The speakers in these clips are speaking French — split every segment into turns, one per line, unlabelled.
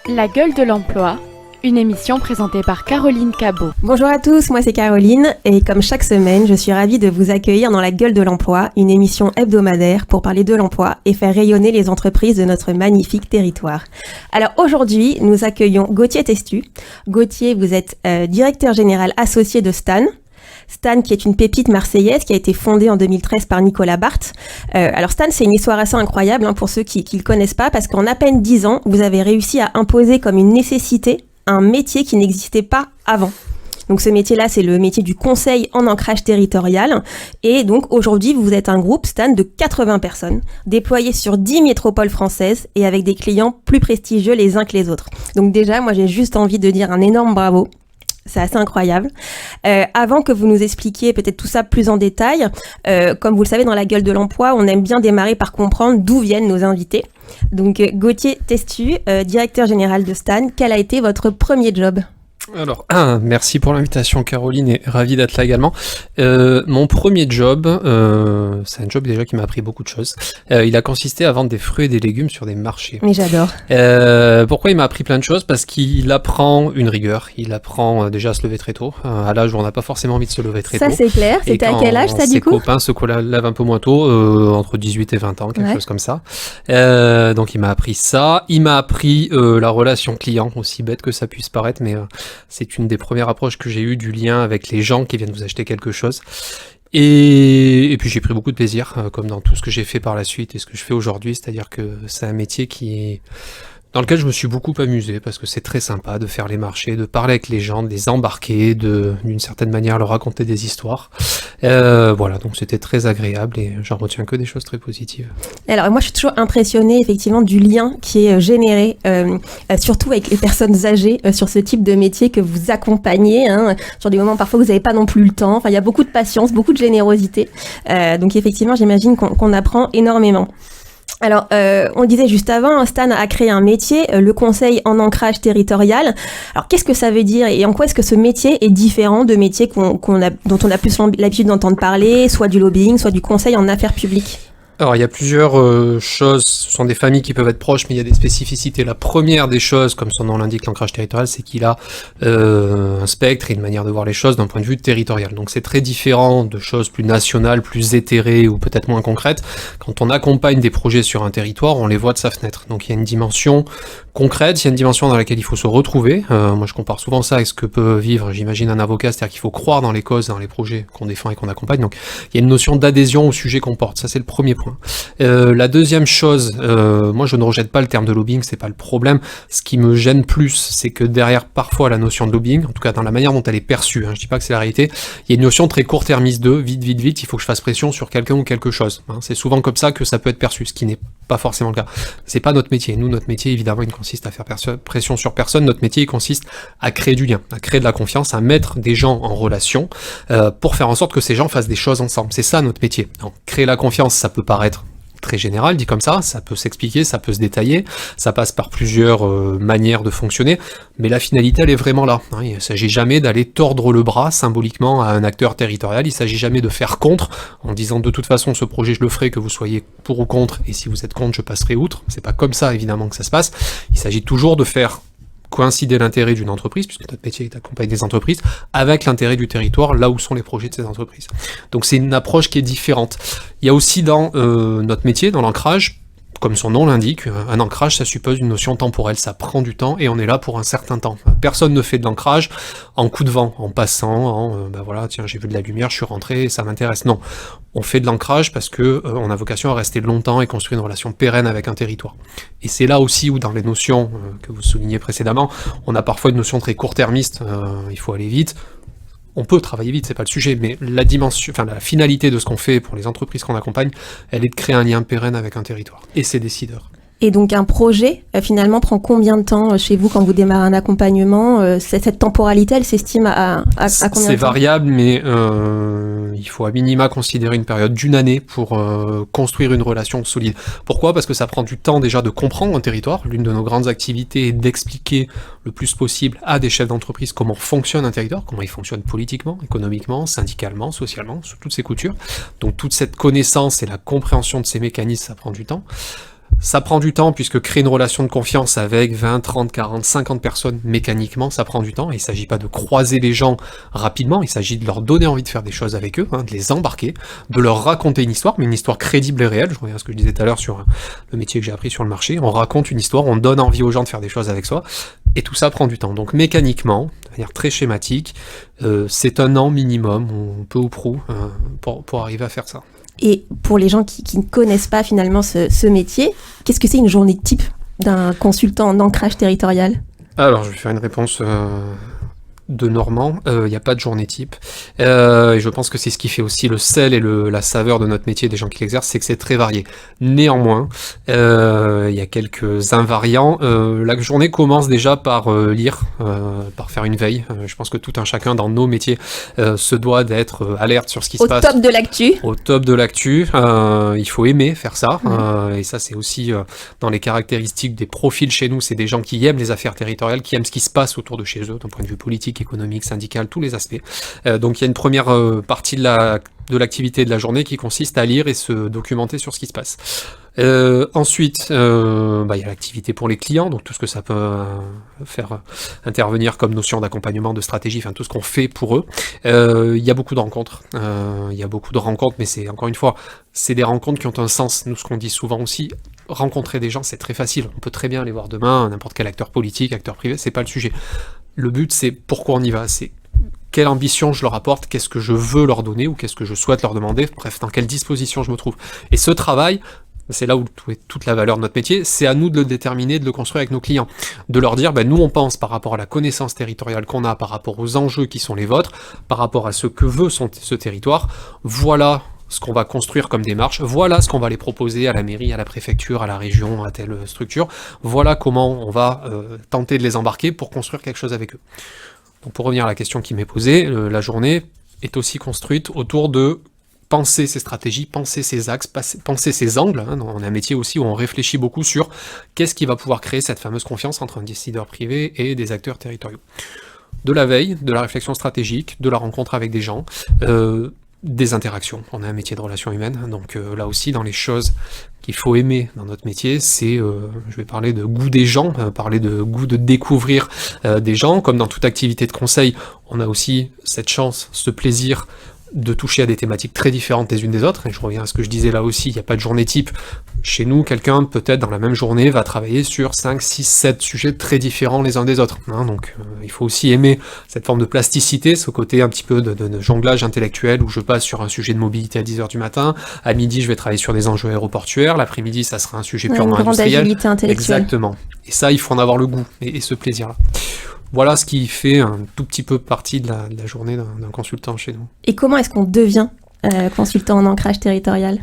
La gueule de l'emploi, une émission présentée par Caroline Cabot.
Bonjour à tous, moi c'est Caroline et comme chaque semaine, je suis ravie de vous accueillir dans La gueule de l'emploi, une émission hebdomadaire pour parler de l'emploi et faire rayonner les entreprises de notre magnifique territoire. Alors aujourd'hui, nous accueillons Gauthier Testu. Gauthier, vous êtes directeur général associé de Stan. Stan, qui est une pépite marseillaise, qui a été fondée en 2013 par Nicolas Barthes. Alors Stan, c'est une histoire assez incroyable pour ceux qui le connaissent pas, parce qu'en à peine 10 ans, vous avez réussi à imposer comme une nécessité un métier qui n'existait pas avant. Donc ce métier-là, c'est le métier du conseil en ancrage territorial. Et donc aujourd'hui, vous êtes un groupe, Stan, de 80 personnes, déployés sur 10 métropoles françaises et avec des clients plus prestigieux les uns que les autres. Donc déjà, moi j'ai juste envie de dire un énorme bravo. C'est assez incroyable. Avant que vous nous expliquiez peut-être tout ça plus en détail, comme vous le savez, dans la gueule de l'emploi, on aime bien démarrer par comprendre d'où viennent nos invités. Donc Gauthier Testu, directeur général de Stan, quel a été votre premier job ?
Alors, merci pour l'invitation Caroline et ravi d'être là également. Mon premier job, c'est un job déjà qui m'a appris beaucoup de choses. Il a consisté à vendre des fruits et des légumes sur des marchés.
Mais j'adore.
Pourquoi il m'a appris plein de choses ? Parce qu'il apprend une rigueur, il apprend déjà à se lever très tôt, à l'âge où on n'a pas forcément envie de se lever très tôt.
Ça c'est clair, c'était à quel âge ça du coup ?
Ses copains se lèvent un peu moins tôt, entre 18 et 20 ans, quelque chose comme ça. Donc il m'a appris ça, il m'a appris la relation client, aussi bête que ça puisse paraître, mais c'est une des premières approches que j'ai eues du lien avec les gens qui viennent vous acheter quelque chose. Et puis j'ai pris beaucoup de plaisir, comme dans tout ce que j'ai fait par la suite et ce que je fais aujourd'hui, c'est-à-dire que c'est un métier dans lequel je me suis beaucoup amusé, parce que c'est très sympa de faire les marchés, de parler avec les gens, de les embarquer, d'une certaine manière leur raconter des histoires. Voilà, donc c'était très agréable et j'en retiens que des choses très positives.
Alors moi je suis toujours impressionnée effectivement du lien qui est généré, surtout avec les personnes âgées sur ce type de métier que vous accompagnez, sur des moments parfois où vous n'avez pas non plus le temps. Enfin il y a beaucoup de patience, beaucoup de générosité. Donc effectivement j'imagine qu'on apprend énormément. Alors, on le disait juste avant, Stan a créé un métier, le conseil en ancrage territorial. Alors, qu'est-ce que ça veut dire et en quoi est-ce que ce métier est différent de métiers dont on a plus l'habitude d'entendre parler, soit du lobbying, soit du conseil en affaires publiques ?
Alors il y a plusieurs choses, ce sont des familles qui peuvent être proches, mais il y a des spécificités. La première des choses, comme son nom l'indique, l'ancrage territorial, c'est qu'il a un spectre et une manière de voir les choses d'un point de vue territorial. Donc c'est très différent de choses plus nationales, plus éthérées ou peut-être moins concrètes. Quand on accompagne des projets sur un territoire, on les voit de sa fenêtre. Donc il y a une dimension concrète, il y a une dimension dans laquelle il faut se retrouver. Moi je compare souvent ça avec ce que peut vivre, j'imagine, un avocat, c'est-à-dire qu'il faut croire dans les causes, dans les projets qu'on défend et qu'on accompagne. Donc il y a une notion d'adhésion au sujet qu'on porte, ça c'est le premier point. La deuxième chose, moi je ne rejette pas le terme de lobbying, c'est pas le problème. Ce qui me gêne plus, c'est que derrière parfois la notion de lobbying, en tout cas dans la manière dont elle est perçue, je dis pas que c'est la réalité, il y a une notion très court-termiste de vite, il faut que je fasse pression sur quelqu'un ou quelque chose. C'est souvent comme ça que ça peut être perçu, ce qui n'est pas forcément le cas. C'est pas notre métier. Nous, notre métier, évidemment, il consiste à faire pression sur personne. Notre métier, il consiste à créer du lien, à créer de la confiance, à mettre des gens en relation pour faire en sorte que ces gens fassent des choses ensemble. C'est ça notre métier. Donc, créer la confiance, ça peut paraître très général, dit comme ça peut s'expliquer, ça peut se détailler, ça passe par plusieurs manières de fonctionner, mais la finalité elle est vraiment là. Il ne s'agit jamais d'aller tordre le bras symboliquement à un acteur territorial, il ne s'agit jamais de faire contre, en disant de toute façon ce projet je le ferai, que vous soyez pour ou contre, et si vous êtes contre je passerai outre. C'est pas comme ça évidemment que ça se passe, il s'agit toujours de faire coïncider l'intérêt d'une entreprise, puisque notre métier est d'accompagner des entreprises, avec l'intérêt du territoire, là où sont les projets de ces entreprises. Donc c'est une approche qui est différente. Il y a aussi dans notre métier, dans l'ancrage, comme son nom l'indique, un ancrage, ça suppose une notion temporelle, ça prend du temps et on est là pour un certain temps. Personne ne fait de l'ancrage en coup de vent, en passant, voilà, tiens, j'ai vu de la lumière, je suis rentré, ça m'intéresse. Non, on fait de l'ancrage parce que on a vocation à rester longtemps et construire une relation pérenne avec un territoire. Et c'est là aussi où dans les notions que vous soulignez précédemment, on a parfois une notion très court-termiste, il faut aller vite. On peut travailler vite, c'est pas le sujet, mais la finalité de ce qu'on fait pour les entreprises qu'on accompagne, elle est de créer un lien pérenne avec un territoire et ses décideurs.
Et donc un projet, finalement, prend combien de temps chez vous quand vous démarrez un accompagnement ? Cette temporalité, elle s'estime à combien de temps ?
C'est variable, mais il faut à minima considérer une période d'une année pour construire une relation solide. Pourquoi ? Parce que ça prend du temps déjà de comprendre un territoire. L'une de nos grandes activités est d'expliquer le plus possible à des chefs d'entreprise comment fonctionne un territoire, comment il fonctionne politiquement, économiquement, syndicalement, socialement, sous toutes ses coutures. Donc toute cette connaissance et la compréhension de ces mécanismes, ça prend du temps. Ça prend du temps, puisque créer une relation de confiance avec 20, 30, 40, 50 personnes, mécaniquement, ça prend du temps. Et il ne s'agit pas de croiser les gens rapidement, il s'agit de leur donner envie de faire des choses avec eux, de les embarquer, de leur raconter une histoire, mais une histoire crédible et réelle. Je reviens à ce que je disais tout à l'heure sur le métier que j'ai appris sur le marché. On raconte une histoire, on donne envie aux gens de faire des choses avec soi, et tout ça prend du temps. Donc mécaniquement, de manière très schématique, c'est 1 an minimum, ou peu ou prou, pour arriver à faire ça.
Et pour les gens qui ne connaissent pas finalement ce métier, qu'est-ce que c'est une journée type d'un consultant en ancrage territorial ?
Alors, je vais faire une réponse de Normand. Il n'y a pas de journée type. Et je pense que c'est ce qui fait aussi le sel et la saveur de notre métier, des gens qui l'exercent, c'est que c'est très varié. Néanmoins, il y a quelques invariants. La journée commence déjà par lire, par faire une veille. Je pense que tout un chacun dans nos métiers se doit d'être alerte sur ce qui se passe.
Au top de l'actu.
Au top de l'actu. Il faut aimer faire ça. Et ça, c'est aussi dans les caractéristiques des profils chez nous. C'est des gens qui aiment les affaires territoriales, qui aiment ce qui se passe autour de chez eux, d'un point de vue politique, économique, syndical, tous les aspects. Donc il y a une première partie de l'activité de la journée qui consiste à lire et se documenter sur ce qui se passe. Ensuite, il y a l'activité pour les clients, donc tout ce que ça peut faire intervenir comme notion d'accompagnement, de stratégie, enfin tout ce qu'on fait pour eux. Il y a beaucoup de rencontres. Mais c'est, encore une fois, c'est des rencontres qui ont un sens. Nous, ce qu'on dit souvent aussi, rencontrer des gens, c'est très facile. On peut très bien les voir demain, n'importe quel acteur politique, acteur privé, c'est pas le sujet. Le but, c'est pourquoi on y va, c'est quelle ambition je leur apporte, qu'est-ce que je veux leur donner ou qu'est-ce que je souhaite leur demander, bref, dans quelle disposition je me trouve. Et ce travail, c'est là où est toute la valeur de notre métier, c'est à nous de le déterminer, de le construire avec nos clients, de leur dire, nous on pense par rapport à la connaissance territoriale qu'on a, par rapport aux enjeux qui sont les vôtres, par rapport à ce que veut ce territoire, voilà ce qu'on va construire comme démarche, voilà ce qu'on va les proposer à la mairie, à la préfecture, à la région, à telle structure, voilà comment on va tenter de les embarquer pour construire quelque chose avec eux. Donc pour revenir à la question qui m'est posée, la journée est aussi construite autour de penser ses stratégies, penser ses axes, penser ses angles. On a un métier aussi où on réfléchit beaucoup sur qu'est-ce qui va pouvoir créer cette fameuse confiance entre un décideur privé et des acteurs territoriaux. De la veille, de la réflexion stratégique, de la rencontre avec des gens, des interactions. On a un métier de relations humaines, donc là aussi dans les choses qu'il faut aimer dans notre métier, c'est, je vais parler de goût des gens, parler de goût de découvrir des gens, comme dans toute activité de conseil, on a aussi cette chance, ce plaisir de toucher à des thématiques très différentes les unes des autres, et je reviens à ce que je disais là aussi, il n'y a pas de journée type. Chez nous, quelqu'un, peut-être dans la même journée, va travailler sur 5, 6, 7 sujets très différents les uns des autres. Donc il faut aussi aimer cette forme de plasticité, ce côté un petit peu de jonglage intellectuel, où je passe sur un sujet de mobilité à 10h du matin, à midi je vais travailler sur des enjeux aéroportuaires, l'après-midi ça sera un sujet purement industriel.
Une grande agilité intellectuelle.
Exactement. Et ça, il faut en avoir le goût, et ce plaisir-là. Voilà ce qui fait un tout petit peu partie de la journée d'un consultant chez nous.
Et comment est-ce qu'on devient consultant en ancrage territorial ?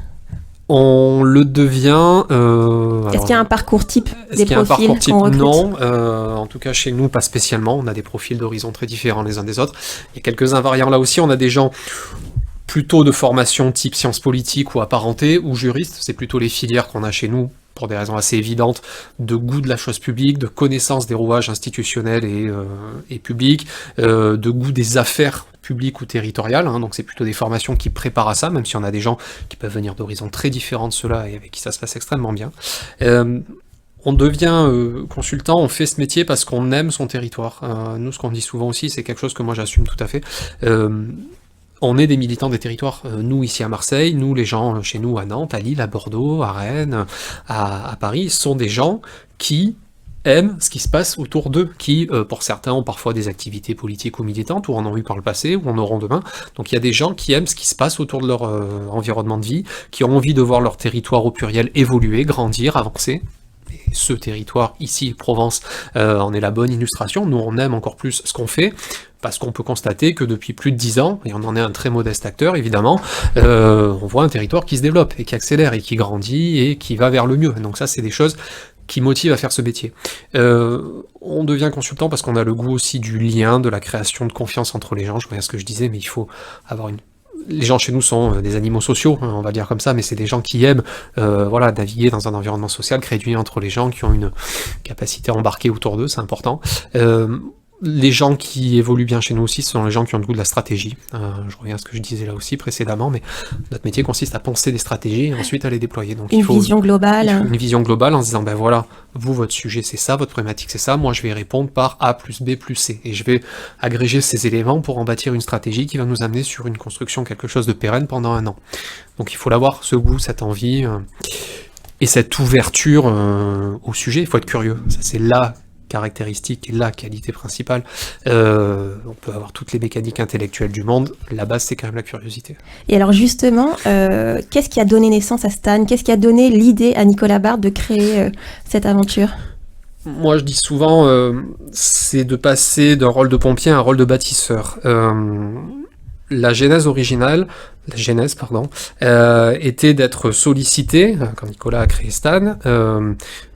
On le devient...
Est-ce qu'il y a un parcours type des profils qu'on recrute ?
Non, en tout cas chez nous, pas spécialement. On a des profils d'horizons très différents les uns des autres. Il y a quelques invariants là aussi. On a des gens plutôt de formation type sciences politiques ou apparentés ou juristes. C'est plutôt les filières qu'on a chez nous, pour des raisons assez évidentes, de goût de la chose publique, de connaissance des rouages institutionnels et publics, de goût des affaires publiques ou territoriales, donc c'est plutôt des formations qui préparent à ça, même si on a des gens qui peuvent venir d'horizons très différents de ceux-là et avec qui ça se passe extrêmement bien. On devient consultant, on fait ce métier parce qu'on aime son territoire. Nous, ce qu'on dit souvent aussi, c'est quelque chose que moi j'assume tout à fait. On est des militants des territoires, nous ici à Marseille, nous les gens chez nous à Nantes, à Lille, à Bordeaux, à Rennes, à Paris, sont des gens qui aiment ce qui se passe autour d'eux, qui pour certains ont parfois des activités politiques ou militantes, ou en ont eu par le passé, ou en auront demain. Donc il y a des gens qui aiment ce qui se passe autour de leur environnement de vie, qui ont envie de voir leur territoire au pluriel évoluer, grandir, avancer. Et ce territoire, ici, Provence, en est la bonne illustration. Nous, on aime encore plus ce qu'on fait, parce qu'on peut constater que depuis plus de 10 ans, et on en est un très modeste acteur, évidemment, on voit un territoire qui se développe, et qui accélère, et qui grandit, et qui va vers le mieux. Donc ça, c'est des choses qui motivent à faire ce métier. On devient consultant parce qu'on a le goût aussi du lien, de la création de confiance entre les gens. Je reviens à ce que je disais, mais il faut avoir une... Les gens chez nous sont des animaux sociaux, on va dire comme ça, mais c'est des gens qui aiment naviguer dans un environnement social, créer du lien entre les gens, qui ont une capacité à embarquer autour d'eux, c'est important. Les gens qui évoluent bien chez nous aussi, ce sont les gens qui ont le goût de la stratégie. Je reviens à ce que je disais là aussi précédemment, mais notre métier consiste à penser des stratégies et ensuite à les déployer. Donc,
Vision globale.
Une vision globale en se disant, ben voilà, vous, votre sujet c'est ça, votre problématique c'est ça, moi je vais répondre par A plus B plus C. Et je vais agréger ces éléments pour en bâtir une stratégie qui va nous amener sur une construction, quelque chose de pérenne pendant 1 an. Donc il faut l'avoir, ce goût, cette envie et cette ouverture au sujet. Il faut être curieux. Ça, c'est la caractéristique et la qualité principale. On peut avoir toutes les mécaniques intellectuelles du monde, la base c'est quand même la curiosité.
Et alors justement, qu'est-ce qui a donné naissance à Stan? Qu'est-ce qui a donné l'idée à Nicolas Barthes de créer cette aventure?
Moi je dis souvent, c'est de passer d'un rôle de pompier à un rôle de bâtisseur. La genèse, était d'être sollicité, quand Nicolas a créé Stan,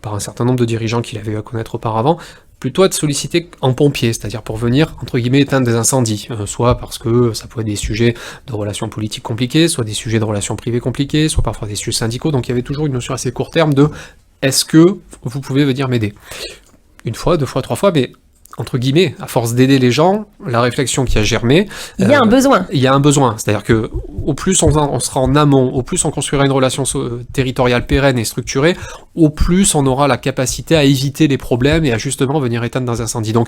par un certain nombre de dirigeants qu'il avait eu à connaître auparavant, plutôt être sollicité en pompier, c'est-à-dire pour venir, entre guillemets, éteindre des incendies, soit parce que ça pouvait être des sujets de relations politiques compliqués, soit des sujets de relations privées compliqués, soit parfois des sujets syndicaux, donc il y avait toujours une notion assez court terme de « est-ce que vous pouvez venir m'aider ?» 1 fois, 2 fois, 3 fois, mais entre guillemets, à force d'aider les gens, la réflexion qui a germé...
Il y a un besoin.
Il y a un besoin. C'est-à-dire que au plus on sera en amont, au plus on construira une relation territoriale pérenne et structurée, au plus on aura la capacité à éviter les problèmes et à justement venir éteindre dans un incendie. Donc,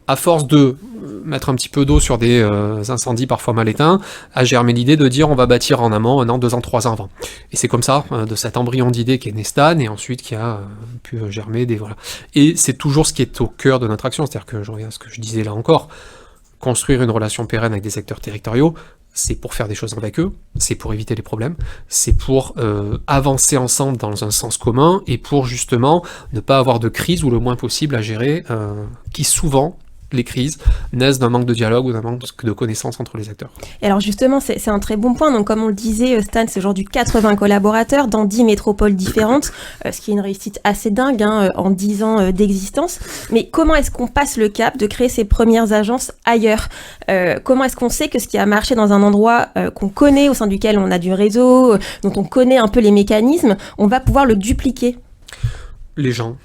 à force de mettre un petit peu d'eau sur des incendies parfois mal éteints, a germé l'idée de dire on va bâtir en amont 1 an, 2 ans, 3 ans avant. Et c'est comme ça, de cet embryon d'idée qui est né Stan, et ensuite qui a pu germer des... Voilà. Et c'est toujours ce qui est au cœur de notre action, c'est-à-dire que je reviens à ce que je disais là encore, construire une relation pérenne avec des acteurs territoriaux, c'est pour faire des choses avec eux, c'est pour éviter les problèmes, c'est pour avancer ensemble dans un sens commun, et pour justement ne pas avoir de crise ou le moins possible à gérer, qui souvent... les crises naissent d'un manque de dialogue ou d'un manque de connaissances entre les acteurs.
Et alors justement, c'est un très bon point. Donc comme on le disait, Stan, c'est aujourd'hui 80 collaborateurs dans 10 métropoles différentes, ce qui est une réussite assez dingue en 10 ans d'existence. Mais comment est-ce qu'on passe le cap de créer ses premières agences ailleurs? Comment est-ce qu'on sait que ce qui a marché dans un endroit qu'on connaît, au sein duquel on a du réseau, dont on connaît un peu les mécanismes, on va pouvoir le dupliquer?
Les gens.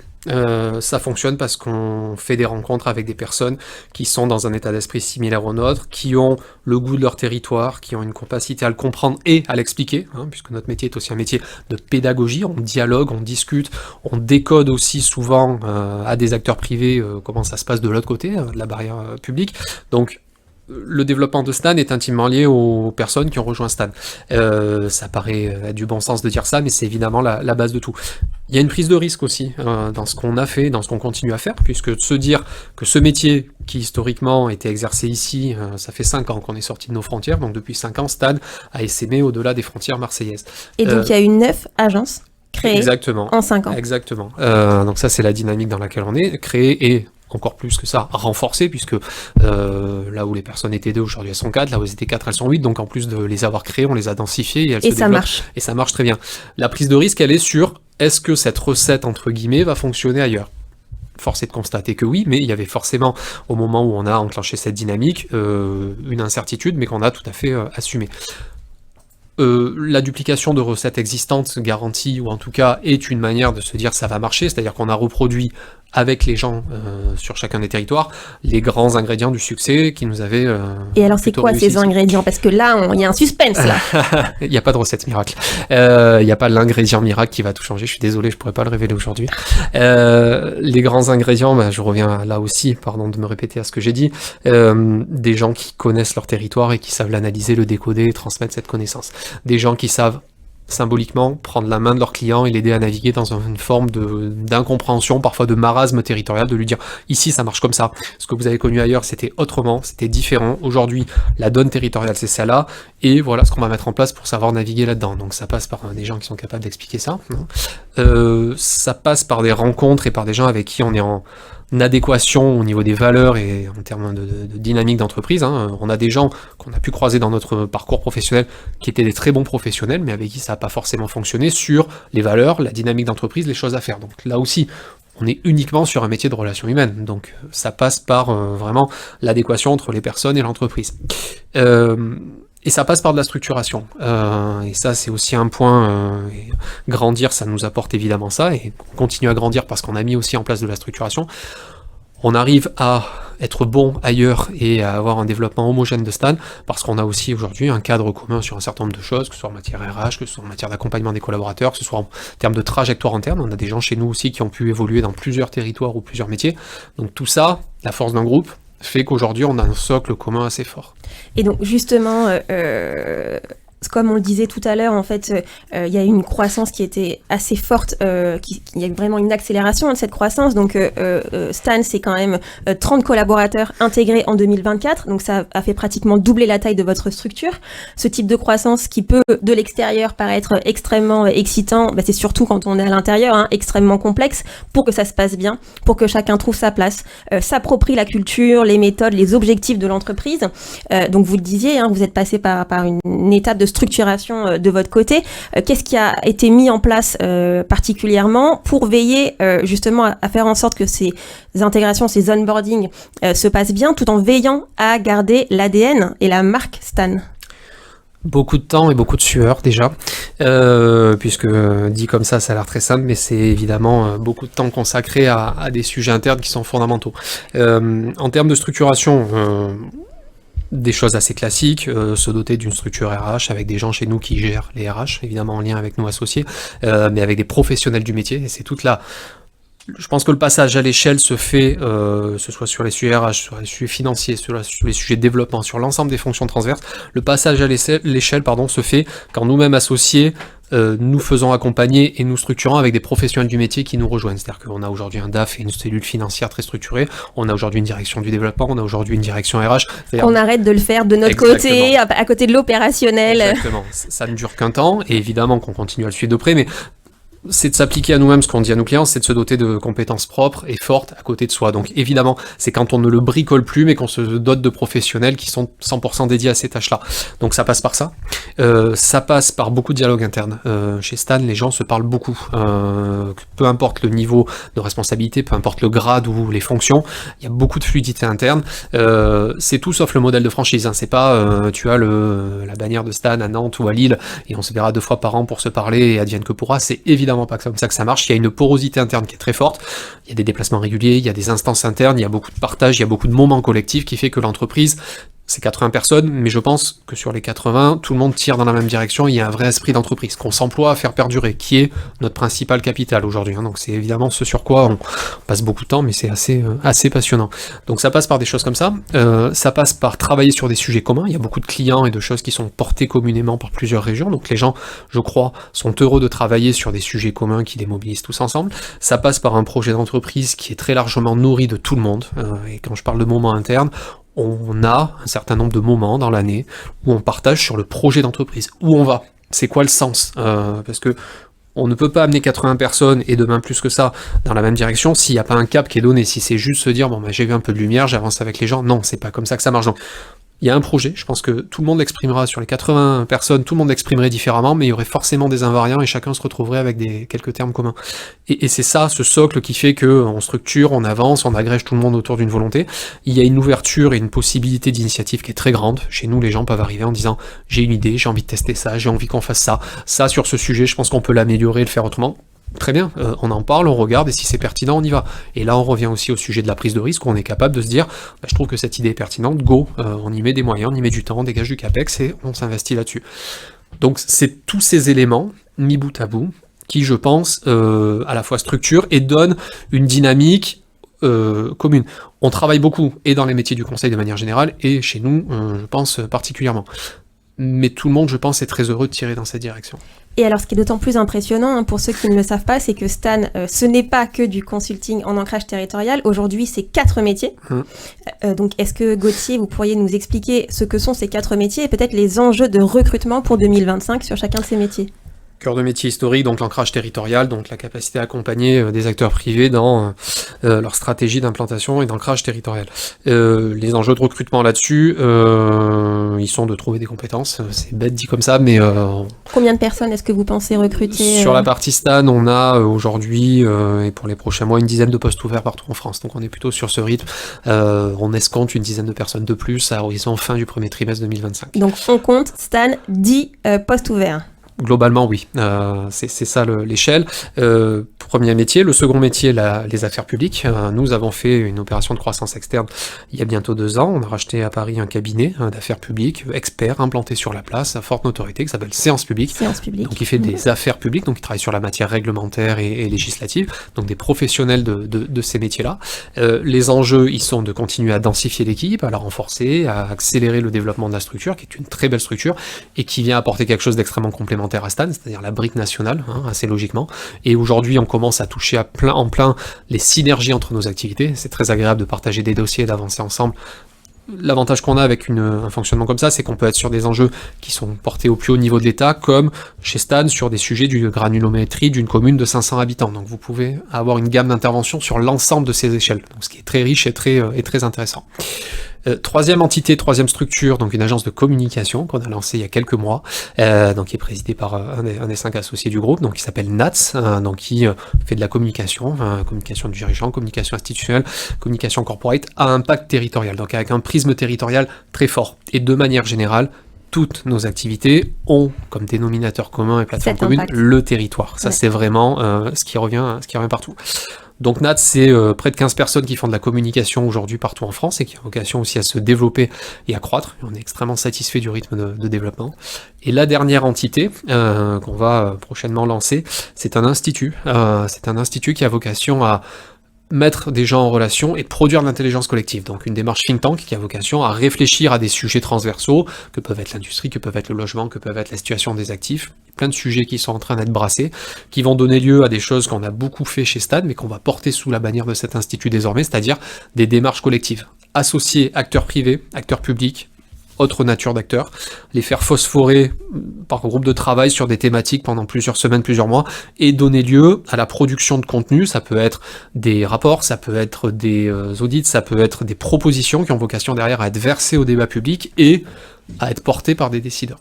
Ça fonctionne parce qu'on fait des rencontres avec des personnes qui sont dans un état d'esprit similaire au nôtre, qui ont le goût de leur territoire, qui ont une capacité à le comprendre et à l'expliquer, puisque notre métier est aussi un métier de pédagogie, on dialogue, on discute, on décode aussi souvent à des acteurs privés comment ça se passe de l'autre côté, de la barrière publique. Donc le développement de Stan est intimement lié aux personnes qui ont rejoint Stan. Ça paraît être du bon sens de dire ça, mais c'est évidemment la base de tout. Il y a une prise de risque aussi dans ce qu'on a fait, dans ce qu'on continue à faire, puisque de se dire que ce métier qui historiquement était exercé ici, ça fait 5 ans qu'on est sorti de nos frontières, donc depuis 5 ans, Stan a essaimé au-delà des frontières marseillaises.
Et donc il y a eu 9 agences créées en 5 ans.
Exactement. Donc ça c'est la dynamique dans laquelle on est, créée et... encore plus que ça, renforcées, puisque là où les personnes étaient 2, aujourd'hui elles sont 4, là où elles étaient 4, elles sont 8, donc en plus de les avoir créées, on les a densifiées et elles se développent.
Marche.
Et ça marche très bien. La prise de risque, elle est sur, est-ce que cette recette, entre guillemets, va fonctionner ailleurs? Force est de constater que oui, mais il y avait forcément, au moment où on a enclenché cette dynamique, une incertitude, mais qu'on a tout à fait assumée. La duplication de recettes existantes garantie, ou en tout cas est une manière de se dire ça va marcher, c'est-à-dire qu'on a reproduit avec les gens sur chacun des territoires les grands ingrédients du succès qui nous avaient
Et alors c'est quoi ces ingrédients? Parce que là, il y a un suspense là.
Il n'y a pas de recette miracle. Il n'y a pas l'ingrédient miracle qui va tout changer. Je suis désolé, je ne pourrais pas le révéler aujourd'hui. Les grands ingrédients, je reviens là aussi, pardon de me répéter à ce que j'ai dit, des gens qui connaissent leur territoire et qui savent l'analyser, le décoder et transmettre cette connaissance. Des gens qui savent symboliquement prendre la main de leur client et l'aider à naviguer dans une forme d'incompréhension, parfois de marasme territorial, de lui dire ici ça marche comme ça, ce que vous avez connu ailleurs c'était autrement, c'était différent, aujourd'hui la donne territoriale c'est celle-là, et voilà ce qu'on va mettre en place pour savoir naviguer là-dedans. Donc ça passe par des gens qui sont capables d'expliquer ça, ça passe par des rencontres et par des gens avec qui on est en adéquation au niveau des valeurs et en termes de dynamique d'entreprise. On a des gens qu'on a pu croiser dans notre parcours professionnel qui étaient des très bons professionnels, mais avec qui ça n'a pas forcément fonctionné sur les valeurs, la dynamique d'entreprise, les choses à faire. Donc là aussi, on est uniquement sur un métier de relations humaines. Donc ça passe par vraiment l'adéquation entre les personnes et l'entreprise. Et ça passe par de la structuration. Et ça, c'est aussi un point. Grandir, ça nous apporte évidemment ça. Et on continue à grandir parce qu'on a mis aussi en place de la structuration. On arrive à être bon ailleurs et à avoir un développement homogène de Stan, parce qu'on a aussi aujourd'hui un cadre commun sur un certain nombre de choses, que ce soit en matière RH, que ce soit en matière d'accompagnement des collaborateurs, que ce soit en termes de trajectoire interne. On a des gens chez nous aussi qui ont pu évoluer dans plusieurs territoires ou plusieurs métiers. Donc tout ça, la force d'un groupe, fait qu'aujourd'hui on a un socle commun assez fort.
Et donc justement, comme on le disait tout à l'heure, en fait, il y a eu une croissance qui était assez forte, il y a eu vraiment une accélération de cette croissance. Donc Stan, c'est quand même 30 collaborateurs intégrés en 2024, donc ça a fait pratiquement doubler la taille de votre structure. Ce type de croissance qui peut, de l'extérieur, paraître extrêmement excitant, c'est surtout quand on est à l'intérieur, extrêmement complexe, pour que ça se passe bien, pour que chacun trouve sa place, s'approprie la culture, les méthodes, les objectifs de l'entreprise. Donc vous le disiez, vous êtes passé par une étape de structuration de votre côté. Qu'est-ce qui a été mis en place particulièrement pour veiller justement à faire en sorte que ces intégrations, ces onboarding se passent bien, tout en veillant à garder l'ADN et la marque Stan?
Beaucoup de temps et beaucoup de sueur déjà, puisque dit comme ça a l'air très simple, mais c'est évidemment beaucoup de temps consacré à des sujets internes qui sont fondamentaux. En termes de structuration, des choses assez classiques, se doter d'une structure RH avec des gens chez nous qui gèrent les RH, évidemment en lien avec nos associés, mais avec des professionnels du métier, et c'est toute la... Je pense que le passage à l'échelle se fait, ce soit sur les sujets RH, sur les sujets financiers, sur les sujets de développement, sur l'ensemble des fonctions transverses. Le passage à l'échelle, se fait quand nous-mêmes associés, nous faisons accompagner et nous structurons avec des professionnels du métier qui nous rejoignent. C'est-à-dire qu'on a aujourd'hui un DAF et une cellule financière très structurée, on a aujourd'hui une direction du développement, on a aujourd'hui une direction RH.
On arrête de le faire de notre côté, à côté de l'opérationnel.
Exactement, ça ne dure qu'un temps, et évidemment qu'on continue à le suivre de près, mais c'est de s'appliquer à nous-mêmes. Ce qu'on dit à nos clients, c'est de se doter de compétences propres et fortes à côté de soi. Donc évidemment, c'est quand on ne le bricole plus, mais qu'on se dote de professionnels qui sont 100% dédiés à ces tâches-là. Donc ça passe par ça. Ça passe par beaucoup de dialogue interne. Chez Stan, les gens se parlent beaucoup. Peu importe le niveau de responsabilité, peu importe le grade ou les fonctions, il y a beaucoup de fluidité interne. C'est tout sauf le modèle de franchise. C'est pas tu as la bannière de Stan à Nantes ou à Lille et on se verra 2 fois par an pour se parler et advienne que pourra. C'est évidemment pas comme ça que ça marche. Il y a une porosité interne qui est très forte, il y a des déplacements réguliers, il y a des instances internes, il y a beaucoup de partage, il y a beaucoup de moments collectifs qui fait que l'entreprise, c'est 80 personnes, mais je pense que sur les 80, tout le monde tire dans la même direction, il y a un vrai esprit d'entreprise qu'on s'emploie à faire perdurer, qui est notre principal capital aujourd'hui. Donc c'est évidemment ce sur quoi on passe beaucoup de temps, mais c'est assez passionnant. Donc ça passe par des choses comme ça, ça passe par travailler sur des sujets communs. Il y a beaucoup de clients et de choses qui sont portées communément par plusieurs régions, donc les gens, je crois, sont heureux de travailler sur des sujets communs qui les mobilisent tous ensemble. Ça passe par un projet d'entreprise qui est très largement nourri de tout le monde, et quand je parle de moments internes, on a un certain nombre de moments dans l'année où on partage sur le projet d'entreprise, où on va, c'est quoi le sens, parce que on ne peut pas amener 80 personnes et demain plus que ça dans la même direction s'il n'y a pas un cap qui est donné, si c'est juste se dire j'ai vu un peu de lumière, j'avance avec les gens. Non, c'est pas comme ça que ça marche. Donc, il y a un projet, je pense que tout le monde l'exprimera sur les 80 personnes, tout le monde l'exprimerait différemment, mais il y aurait forcément des invariants et chacun se retrouverait avec quelques termes communs. Et c'est ça, ce socle qui fait qu'on structure, on avance, on agrège tout le monde autour d'une volonté. Il y a une ouverture et une possibilité d'initiative qui est très grande. Chez nous, les gens peuvent arriver en disant j'ai une idée, j'ai envie de tester ça, j'ai envie qu'on fasse ça. Ça, sur ce sujet, je pense qu'on peut l'améliorer et le faire autrement. Très bien, on en parle, on regarde, et si c'est pertinent, on y va. Et là, on revient aussi au sujet de la prise de risque, où on est capable de se dire, je trouve que cette idée est pertinente, go, on y met des moyens, on y met du temps, on dégage du capex, et on s'investit là-dessus. Donc c'est tous ces éléments, mis bout à bout, qui, je pense, à la fois structurent et donnent une dynamique commune. On travaille beaucoup, et dans les métiers du conseil de manière générale, et chez nous, je pense particulièrement. Mais tout le monde, je pense, est très heureux de tirer dans cette direction.
Et alors, ce qui est d'autant plus impressionnant, pour ceux qui ne le savent pas, c'est que Stan, ce n'est pas que du consulting en ancrage territorial. Aujourd'hui, c'est 4 métiers. Donc, est-ce que, Gauthier, vous pourriez nous expliquer ce que sont ces 4 métiers et peut-être les enjeux de recrutement pour 2025 sur chacun de ces métiers ?
Cœur de métier historique, donc l'ancrage territorial, donc la capacité à accompagner des acteurs privés dans leur stratégie d'implantation et d'ancrage territorial. Les enjeux de recrutement là-dessus, ils sont de trouver des compétences. C'est bête dit comme ça, mais...
Combien de personnes est-ce que vous pensez recruter
Sur la partie Stan, on a aujourd'hui, et pour les prochains mois, une dizaine de postes ouverts partout en France. Donc on est plutôt sur ce rythme. On escompte une dizaine de personnes de plus à horizon fin du premier trimestre 2025.
Donc on compte, Stan, 10 postes ouverts.
Globalement, oui. C'est ça l'échelle. Premier métier. Le second métier, les affaires publiques. Nous avons fait une opération de croissance externe il y a bientôt 2 ans. On a racheté à Paris un cabinet d'affaires publiques, expert, implanté sur la place, à forte notoriété, qui s'appelle Séance Publique.
Séance Publique.
Donc il fait des affaires publiques, donc il travaille sur la matière réglementaire et législative, donc des professionnels de ces métiers-là. Les enjeux, ils sont de continuer à densifier l'équipe, à la renforcer, à accélérer le développement de la structure, qui est une très belle structure, et qui vient apporter quelque chose d'extrêmement complémentaire à Stan, c'est-à-dire la brique nationale, assez logiquement. Et aujourd'hui, on commence à toucher en plein les synergies entre nos activités. C'est très agréable de partager des dossiers, d'avancer ensemble. L'avantage qu'on a avec un fonctionnement comme ça, c'est qu'on peut être sur des enjeux qui sont portés au plus haut niveau de l'État, comme chez Stan, sur des sujets du granulométrie d'une commune de 500 habitants. Donc vous pouvez avoir une gamme d'intervention sur l'ensemble de ces échelles, donc ce qui est très riche et très intéressant. Troisième entité, troisième structure, donc une agence de communication qu'on a lancée il y a quelques mois, donc qui est présidée par un des 5 associés du groupe, donc qui s'appelle NATS, donc qui fait de la communication, communication du dirigeant, communication institutionnelle, communication corporate à impact territorial, donc avec un prisme territorial très fort. Et de manière générale, toutes nos activités ont comme dénominateur commun et plateforme commune le territoire. Ça, c'est vraiment ce qui revient partout. Donc NAT, c'est près de 15 personnes qui font de la communication aujourd'hui partout en France et qui ont vocation aussi à se développer et à croître. On est extrêmement satisfait du rythme de développement. Et la dernière entité qu'on va prochainement lancer, c'est un institut. C'est un institut qui a vocation à mettre des gens en relation et produire de l'intelligence collective. Donc une démarche think tank qui a vocation à réfléchir à des sujets transversaux, que peuvent être l'industrie, que peuvent être le logement, que peuvent être la situation des actifs. Plein de sujets qui sont en train d'être brassés, qui vont donner lieu à des choses qu'on a beaucoup fait chez Stan, mais qu'on va porter sous la bannière de cet institut désormais, c'est-à-dire des démarches collectives. Associer acteurs privés, acteurs publics, autre nature d'acteurs, les faire phosphorer par groupe de travail sur des thématiques pendant plusieurs semaines, plusieurs mois, et donner lieu à la production de contenu. Ça peut être des rapports, ça peut être des audits, ça peut être des propositions qui ont vocation derrière à être versées au débat public et à être portées par des décideurs.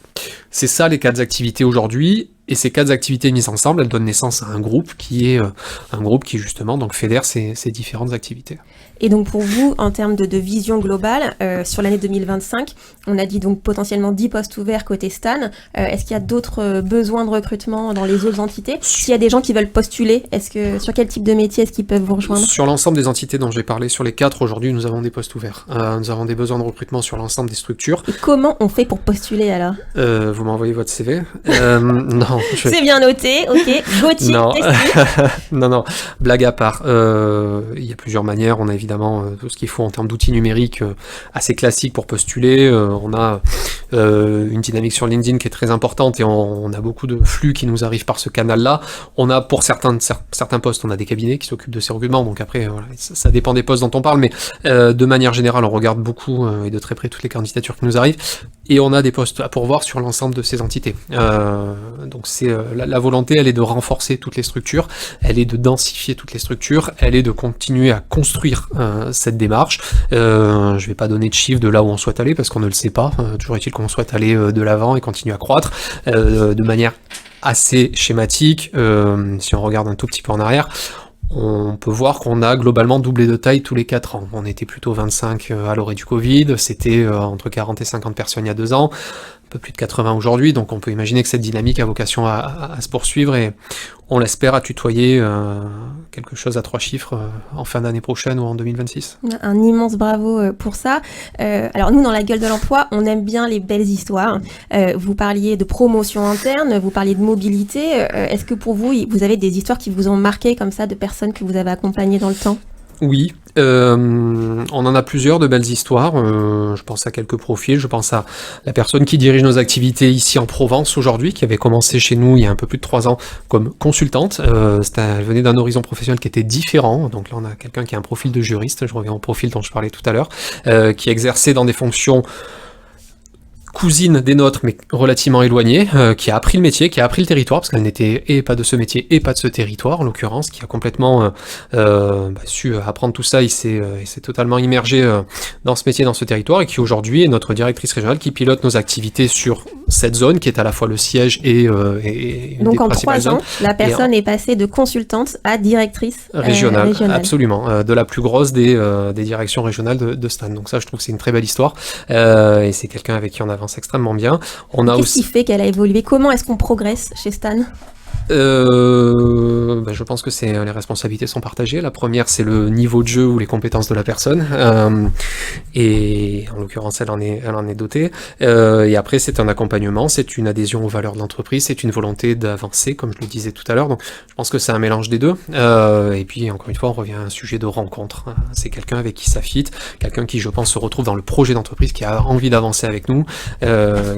C'est ça les 4 activités aujourd'hui, et ces 4 activités mises ensemble, elles donnent naissance à un groupe qui justement donc fédère ces différentes activités.
Et donc pour vous, en termes de vision globale, sur l'année 2025, on a dit donc potentiellement 10 postes ouverts côté Stan. Est-ce qu'il y a d'autres besoins de recrutement dans les autres entités ? S'il y a des gens qui veulent postuler, sur quel type de métier est-ce qu'ils peuvent vous rejoindre ?
Sur l'ensemble des entités dont j'ai parlé, sur les 4 aujourd'hui, nous avons des postes ouverts. Nous avons des besoins de recrutement sur l'ensemble des structures.
Et comment on fait pour postuler alors ?
Vous m'envoyez votre CV. Non.
C'est bien noté, ok. Gauthier,
non. non, blague à part. Il y a plusieurs manières. On a évidemment tout ce qu'il faut en termes d'outils numériques assez classiques pour postuler. On a une dynamique sur LinkedIn qui est très importante et on a beaucoup de flux qui nous arrivent par ce canal-là. On a pour certains postes, on a des cabinets qui s'occupent de ces recrutements. Donc après, voilà, ça dépend des postes dont on parle, mais de manière générale, on regarde beaucoup et de très près toutes les candidatures qui nous arrivent. Et on a des postes à pourvoir sur l'ensemble de ces entités. Donc c'est la volonté, elle est de renforcer toutes les structures, elle est de densifier toutes les structures, elle est de continuer à construire cette démarche. Je vais pas donner de chiffres de là où on souhaite aller parce qu'on ne le sait pas. Toujours est-il qu'on souhaite aller de l'avant et continuer à croître de manière assez schématique. Si on regarde un tout petit peu en arrière, on peut voir qu'on a globalement doublé de taille tous les 4 ans. On était plutôt 25 à l'orée du Covid, c'était entre 40 et 50 personnes il y a 2 ans, un peu plus de 80 aujourd'hui, donc on peut imaginer que cette dynamique a vocation à se poursuivre et on l'espère à tutoyer quelque chose à 3 chiffres en fin d'année prochaine ou en 2026.
Un immense bravo pour ça. Alors nous, dans la gueule de l'emploi, on aime bien les belles histoires. Vous parliez de promotion interne, vous parliez de mobilité. Est-ce que pour vous, vous avez des histoires qui vous ont marqué comme ça, de personnes que vous avez accompagnées dans le temps ?
Oui, on en a plusieurs de belles histoires. Je pense à quelques profils. Je pense à la personne qui dirige nos activités ici en Provence aujourd'hui, qui avait commencé chez nous il y a un peu plus de 3 ans comme consultante. Elle venait d'un horizon professionnel qui était différent. Donc là, on a quelqu'un qui a un profil de juriste. Je reviens au profil dont je parlais tout à l'heure, qui exerçait dans des fonctions cousine des nôtres, mais relativement éloignée, qui a appris le métier, qui a appris le territoire, parce qu'elle n'était et pas de ce métier et pas de ce territoire, en l'occurrence, qui a complètement su apprendre tout ça, il s'est totalement immergé dans ce métier, dans ce territoire, et qui aujourd'hui est notre directrice régionale, qui pilote nos activités sur cette zone, qui est à la fois le siège et une
donc
des principales zones.
Donc en 3 ans, la personne est passée de consultante à directrice régionale.
Absolument, de la plus grosse des directions régionales de Stan. Donc ça, je trouve que c'est une très belle histoire, et c'est quelqu'un avec qui on avance avance extrêmement bien.
Qu'est-ce qui fait qu'elle a évolué? Comment est-ce qu'on progresse chez Stan?
Je pense que les responsabilités sont partagées. La première, c'est le niveau de jeu ou les compétences de la personne, et en l'occurrence, elle en est dotée. Et après, c'est un accompagnement, c'est une adhésion aux valeurs de l'entreprise, c'est une volonté d'avancer, comme je le disais tout à l'heure. Donc, je pense que c'est un mélange des deux. Et puis, encore une fois, on revient à un sujet de rencontre. C'est quelqu'un avec qui ça fit, quelqu'un qui, je pense, se retrouve dans le projet d'entreprise, qui a envie d'avancer avec nous,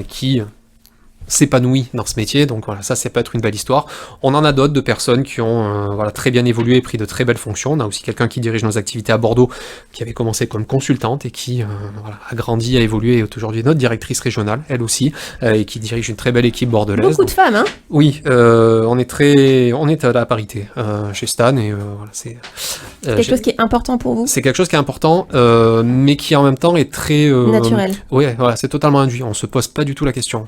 qui s'épanouit dans ce métier, donc voilà, ça peut être une belle histoire. On en a d'autres de personnes qui ont très bien évolué et pris de très belles fonctions. On a aussi quelqu'un qui dirige nos activités à Bordeaux, qui avait commencé comme consultante et qui a grandi, a évolué, et est aujourd'hui notre directrice régionale, elle aussi, et qui dirige une très belle équipe bordelaise.
Beaucoup de femmes, hein?
Oui, on est à la parité chez Stan, et c'est
quelque chose qui est important pour vous?
C'est quelque chose qui est important, mais qui en même temps est très
naturel.
Oui, voilà, c'est totalement induit. On se pose pas du tout la question,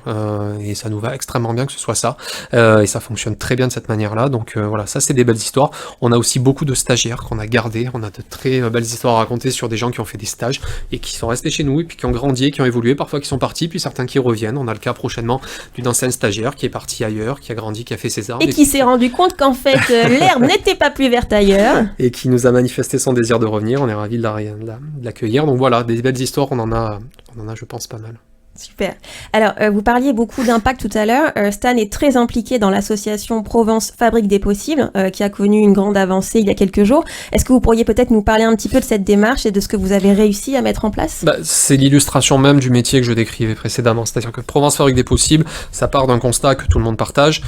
et ça nous va extrêmement bien que ce soit ça, et ça fonctionne très bien de cette manière-là. Donc voilà, ça c'est des belles histoires. On a aussi beaucoup de stagiaires qu'on a gardés. On a de très belles histoires à raconter sur des gens qui ont fait des stages et qui sont restés chez nous et puis qui ont grandi, qui ont évolué, parfois qui sont partis, puis certains qui reviennent. On a le cas prochainement d'une ancienne stagiaire qui est partie ailleurs, qui a grandi, qui a fait ses armes
et qui s'est rendu compte qu'en fait l'herbe n'était pas plus verte ailleurs,
et qui nous a manifesté son désir de revenir. On est ravis de l'accueillir. Donc voilà, des belles histoires, on en a je pense pas mal.
Super. Alors, vous parliez beaucoup d'impact tout à l'heure. Stan est très impliqué dans l'association Provence Fabrique des Possibles, qui a connu une grande avancée il y a quelques jours. Est-ce que vous pourriez peut-être nous parler un petit peu de cette démarche et de ce que vous avez réussi à mettre en place?
C'est l'illustration même du métier que je décrivais précédemment. C'est-à-dire que Provence Fabrique des Possibles, ça part d'un constat que tout le monde partage.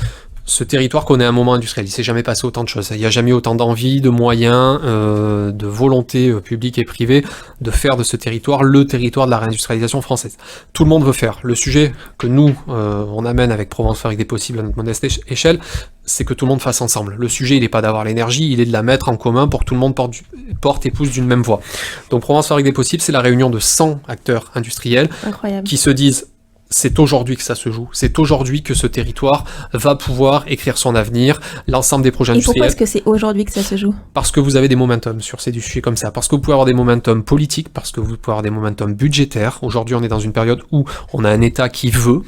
Ce territoire connaît un moment industriel, il s'est jamais passé autant de choses, il n'y a jamais autant d'envie, de moyens, de volonté publique et privée de faire de ce territoire le territoire de la réindustrialisation française. Tout le monde veut faire. Le sujet que nous, on amène avec Provence Fabrique des Possibles à notre modeste échelle, c'est que tout le monde fasse ensemble. Le sujet, il n'est pas d'avoir l'énergie, il est de la mettre en commun pour que tout le monde porte et pousse d'une même voie. Donc Provence Fabrique des Possibles, c'est la réunion de 100 acteurs industriels.
Incroyable.
Qui se disent: c'est aujourd'hui que ça se joue, c'est aujourd'hui que ce territoire va pouvoir écrire son avenir, l'ensemble des projets industriels.
Et pourquoi est-ce que c'est aujourd'hui que ça se joue?
Parce que vous avez des momentum sur ces sujets comme ça, parce que vous pouvez avoir des momentum politiques, parce que vous pouvez avoir des momentum budgétaires. Aujourd'hui, on est dans une période où on a un État qui veut.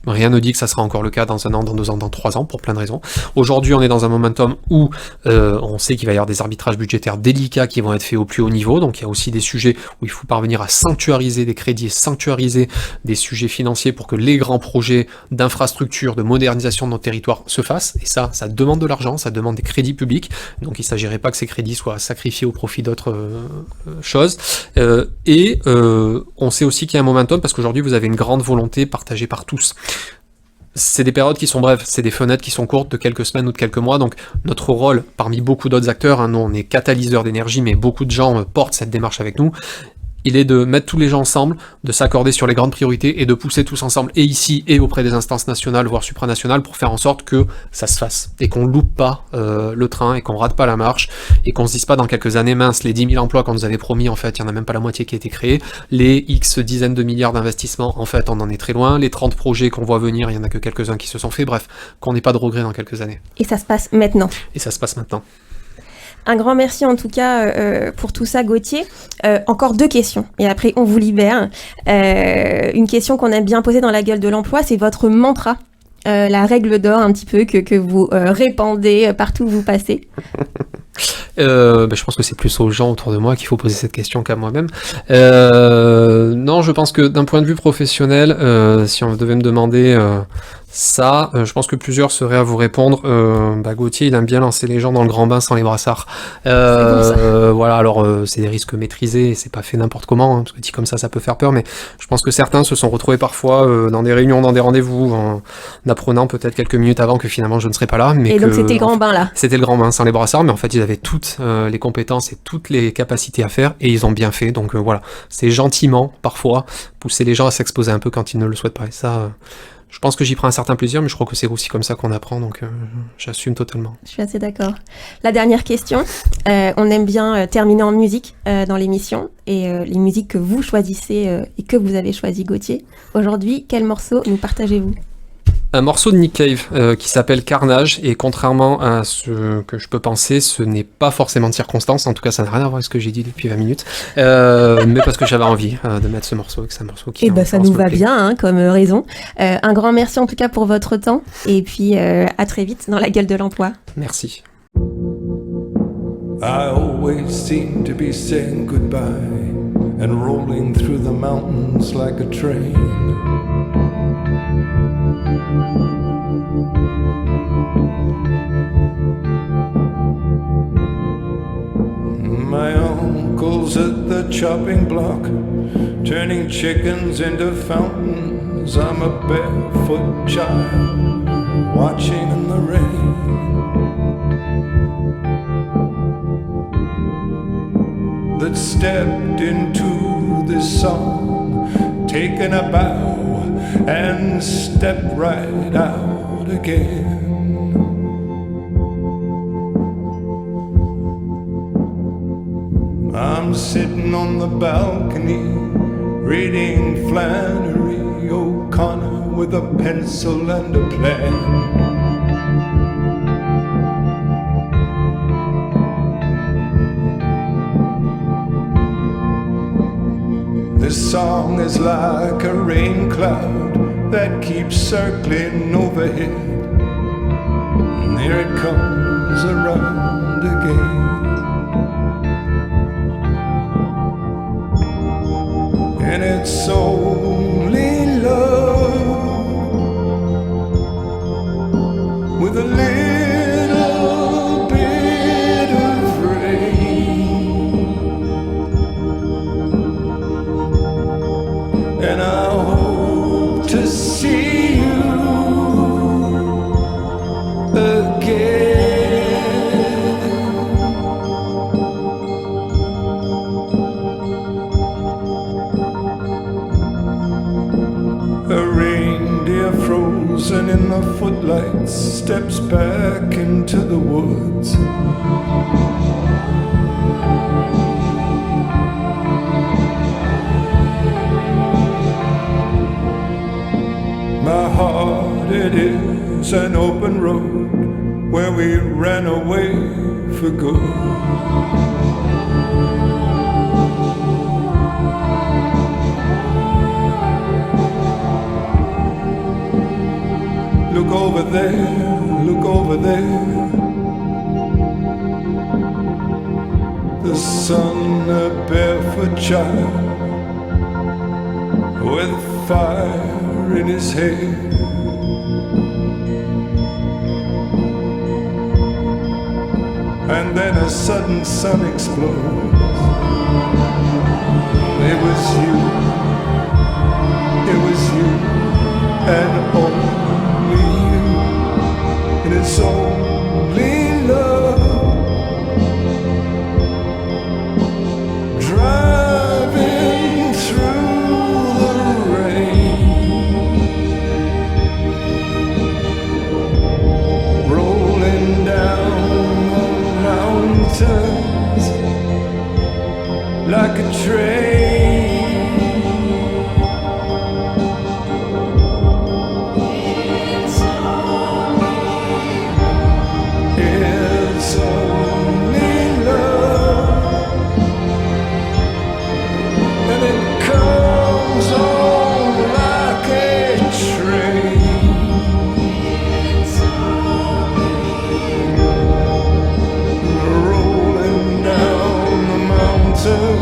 Rien ne dit que ça sera encore le cas dans 1 an, dans 2 ans, dans 3 ans, pour plein de raisons. Aujourd'hui, on est dans un momentum où on sait qu'il va y avoir des arbitrages budgétaires délicats qui vont être faits au plus haut niveau. Donc il y a aussi des sujets où il faut parvenir à sanctuariser des crédits, sanctuariser des sujets financiers pour que les grands projets d'infrastructure, de modernisation de notre territoire se fassent. Et ça demande de l'argent, ça demande des crédits publics. Donc il ne s'agirait pas que ces crédits soient sacrifiés au profit d'autres choses. On sait aussi qu'il y a un momentum parce qu'aujourd'hui, vous avez une grande volonté partagée par tous. C'est des périodes qui sont brèves, c'est des fenêtres qui sont courtes de quelques semaines ou de quelques mois, donc notre rôle, parmi beaucoup d'autres acteurs, nous on est catalyseur d'énergie, mais beaucoup de gens portent cette démarche avec nous, il est de mettre tous les gens ensemble, de s'accorder sur les grandes priorités et de pousser tous ensemble, et ici, et auprès des instances nationales, voire supranationales, pour faire en sorte que ça se fasse, et qu'on loupe pas le train, et qu'on rate pas la marche, et qu'on se dise pas dans quelques années, mince, les 10 000 emplois qu'on nous avait promis, en fait, il y en a même pas la moitié qui a été créé, les X dizaines de milliards d'investissements, en fait, on en est très loin, les 30 projets qu'on voit venir, il y en a que quelques-uns qui se sont faits, bref, qu'on n'ait pas de regrets dans quelques années.
Et ça se passe maintenant.
Et ça se passe maintenant.
Un grand merci en tout cas pour tout ça, Gauthier. Encore 2 questions et après on vous libère. Une question qu'on aime bien poser dans la gueule de l'emploi, c'est votre mantra, la règle d'or un petit peu que vous répandez partout où vous passez.
Je pense que c'est plus aux gens autour de moi qu'il faut poser cette question qu'à moi-même. Non, je pense que d'un point de vue professionnel, si on devait me demander ça, je pense que plusieurs seraient à vous répondre. Gauthier, il aime bien lancer les gens dans le grand bain sans les brassards. Voilà, alors c'est des risques maîtrisés, c'est pas fait n'importe comment, parce que dit comme ça peut faire peur, mais je pense que certains se sont retrouvés parfois dans des réunions, dans des rendez-vous, en apprenant peut-être quelques minutes avant que finalement je ne serais pas là. Mais
donc c'était le grand bain là.
C'était le grand bain sans les brassards, mais en fait ils avaient toutes les compétences et toutes les capacités à faire, et ils ont bien fait, donc voilà. C'est gentiment, parfois, pousser les gens à s'exposer un peu quand ils ne le souhaitent pas, et ça... Je pense que j'y prends un certain plaisir, mais je crois que c'est aussi comme ça qu'on apprend, donc j'assume totalement.
Je suis assez d'accord. La dernière question, on aime bien terminer en musique dans l'émission, et les musiques que vous choisissez et que vous avez choisies, Gauthier. Aujourd'hui, quel morceau nous partagez-vous ?
un morceau de Nick Cave qui s'appelle Carnage, et contrairement à ce que je peux penser, ce n'est pas forcément de circonstance, en tout cas ça n'a rien à voir avec ce que j'ai dit depuis 20 minutes, mais parce que j'avais envie de mettre ce morceau, et que c'est un morceau qui...
Et ben ça nous va bien hein, comme raison. Un grand merci en tout cas pour votre temps, et puis à très vite dans la gueule de l'emploi.
Merci.
I always seem to be saying goodbye and rolling through the mountains like a train. My uncle's at the chopping block, turning chickens into fountains. I'm a barefoot child, watching in the rain. That stepped into this song, taken a bow and stepped right out again. I'm sitting on the balcony, reading Flannery O'Connor with a pencil and a plan. This song is like a rain cloud that keeps circling overhead, and here it comes around again. And it's only love with a little bit of rain. And I hope to see you again. A reindeer frozen in the footlights steps back into the woods. My heart, it is an open road where we ran away for good. Look over there, look over there. The son, a barefoot child with fire in his hair. And then a sudden sun explodes. It was you, and only you, and it's only love driving through the rain, rolling down the mountains like a train. It's only love, and it comes on like a train. Rolling down the mountain